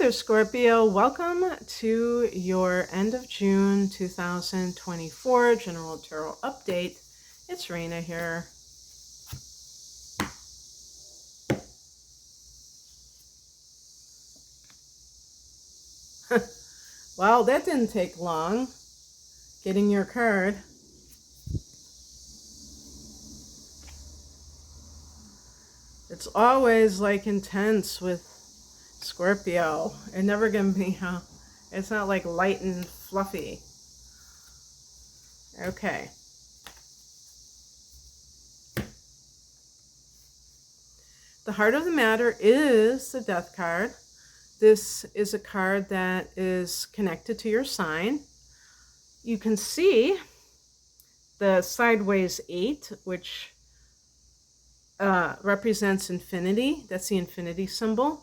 there, Scorpio. Welcome to your end of June 2024 General Tarot Update. It's Rena here. Well, that didn't take long, getting your card. It's always like intense with Scorpio. It never gonna be, it's not like light and fluffy. Okay. The heart of the matter is the Death card. This is a card that is connected to your sign. You can see the sideways 8, which represents infinity. That's the infinity symbol.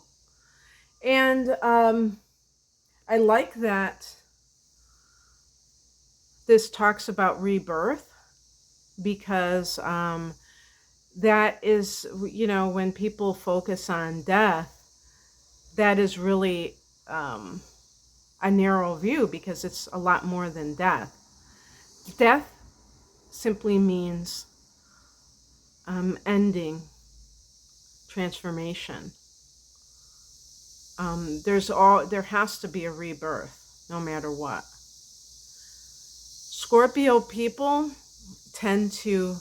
And I like that this talks about rebirth, because that is, when people focus on death, that is really a narrow view, because it's a lot more than death. Death simply means ending, transformation. There has to be a rebirth, no matter what. Scorpio people tend to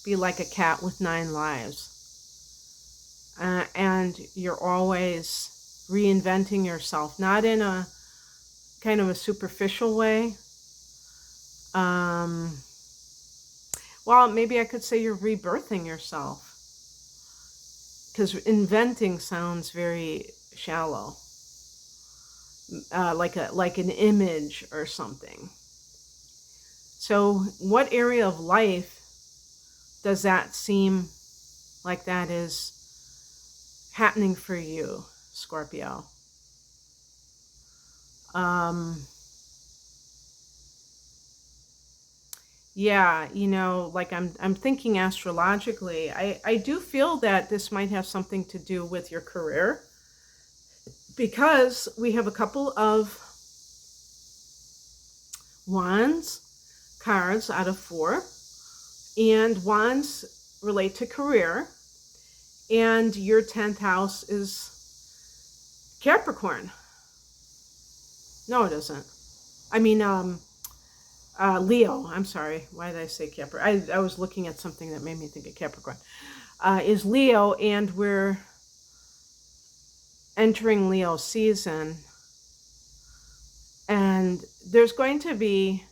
be like a cat with 9 lives. And you're always reinventing yourself, not in a kind of a superficial way. Well, maybe I could say you're rebirthing yourself, because inventing sounds very shallow, like an image or something. So what area of life does that seem like that is happening for you, Scorpio? Yeah, like I'm thinking astrologically. I do feel that this might have something to do with your career, because we have a couple of Wands cards out of 4, and Wands relate to career, and your 10th house is Capricorn. No, it isn't. I mean, Leo. I'm sorry. Why did I say Capricorn? I was looking at something that made me think of Capricorn. Is Leo, and we're entering Leo season. And there's going to be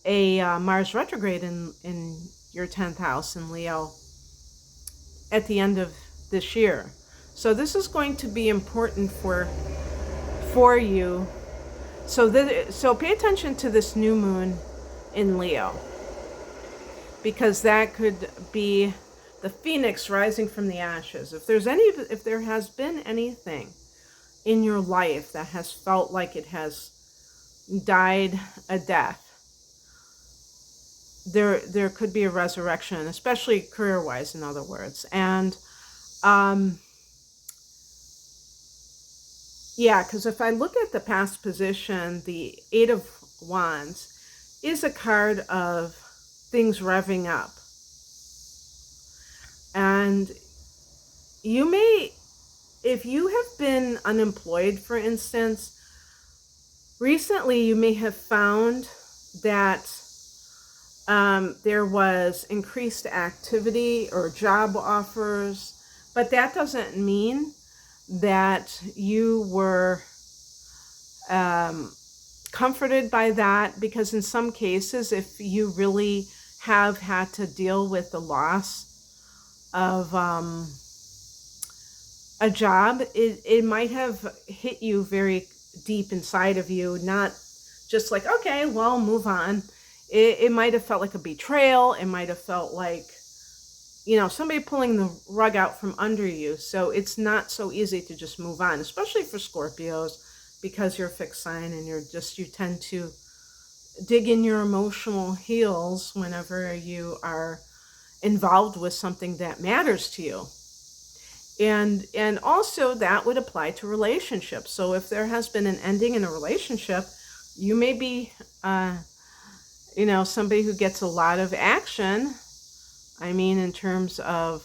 a Mars retrograde in your 10th house in Leo at the end of this year. So this is going to be important for you. So pay attention to this new moon in Leo, because that could be the phoenix rising from the ashes. If there has been anything in your life that has felt like it has died a death, there could be a resurrection, especially career-wise, in other words. And yeah, because if I look at the past position, the 8 of Wands is a card of things revving up. And you may, if you have been unemployed, for instance, recently you may have found that there was increased activity or job offers, but that doesn't mean that you were comforted by that, because in some cases, if you really have had to deal with the loss of a job, it might have hit you very deep inside of you, not just like, okay, well, move on. It might have felt like a betrayal. It might have felt like, somebody pulling the rug out from under you. So it's not so easy to just move on, especially for Scorpios, because you're a fixed sign and you tend to dig in your emotional heels whenever you are involved with something that matters to you. And also that would apply to relationships. So if there has been an ending in a relationship, you may be, somebody who gets a lot of action. I mean, in terms of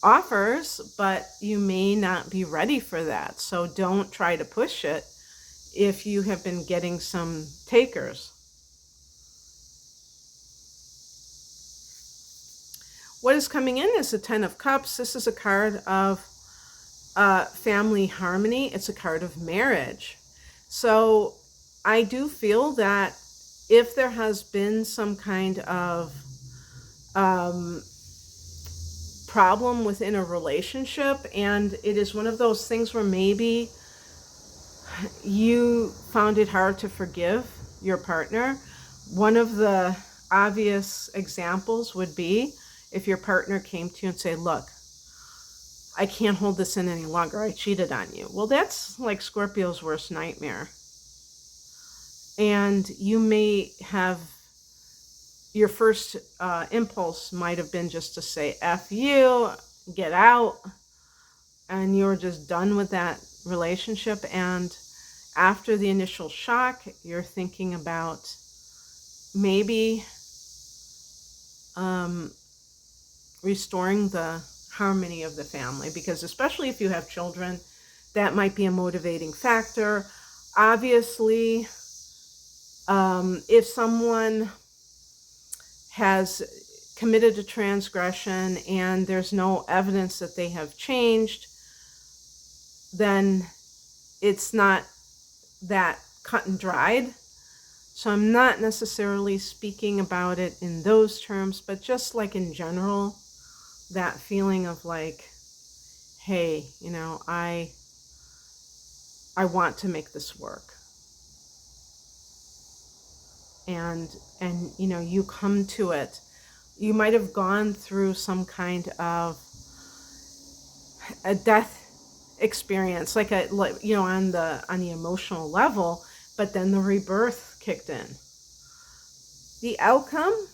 offers, but you may not be ready for that. So don't try to push it if you have been getting some takers. What is coming in is the Ten of Cups. This is a card of family harmony. It's a card of marriage. So I do feel that if there has been some kind of problem within a relationship, and it is one of those things where maybe you found it hard to forgive your partner, one of the obvious examples would be if your partner came to you and say, look, I can't hold this in any longer. I cheated on you. Well, that's like Scorpio's worst nightmare. And you may have, your first impulse might have been just to say, F you, get out. And you're just done with that relationship. And after the initial shock, you're thinking about maybe restoring the harmony of the family, because especially if you have children, that might be a motivating factor. Obviously, if someone has committed a transgression and there's no evidence that they have changed, then it's not that cut and dried. So I'm not necessarily speaking about it in those terms, but just like in general, that feeling of like, hey, I want to make this work. And you come to it. You might have gone through some kind of a death experience, on the emotional level, but then the rebirth kicked in. The outcome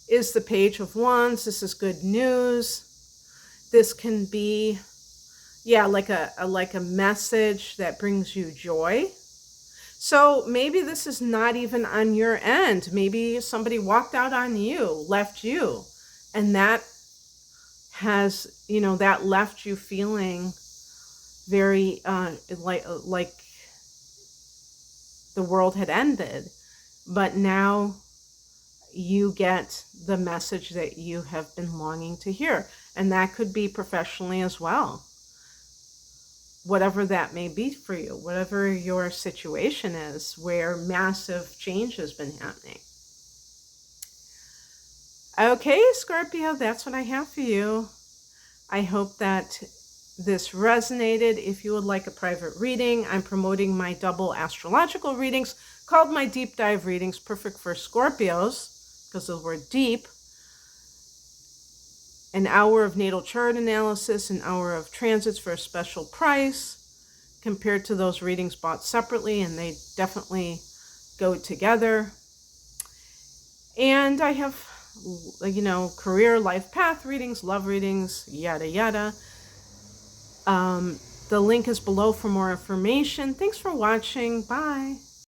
is the Page of Wands. This is good news. This can be, like a message that brings you joy. So maybe this is not even on your end. Maybe somebody walked out on you, left you, and that has, that left you feeling very like the world had ended. But now you get the message that you have been longing to hear. And that could be professionally as well. Whatever that may be for you, whatever your situation is where massive change has been happening. Okay, Scorpio, that's what I have for you. I hope that this resonated. If you would like a private reading, I'm promoting my double astrological readings called my deep dive readings, perfect for Scorpios because of the word deep. An hour of natal chart analysis, an hour of transits for a special price compared to those readings bought separately, and they definitely go together. And I have, career, life path readings, love readings, yada, yada. The link is below for more information. Thanks for watching. Bye.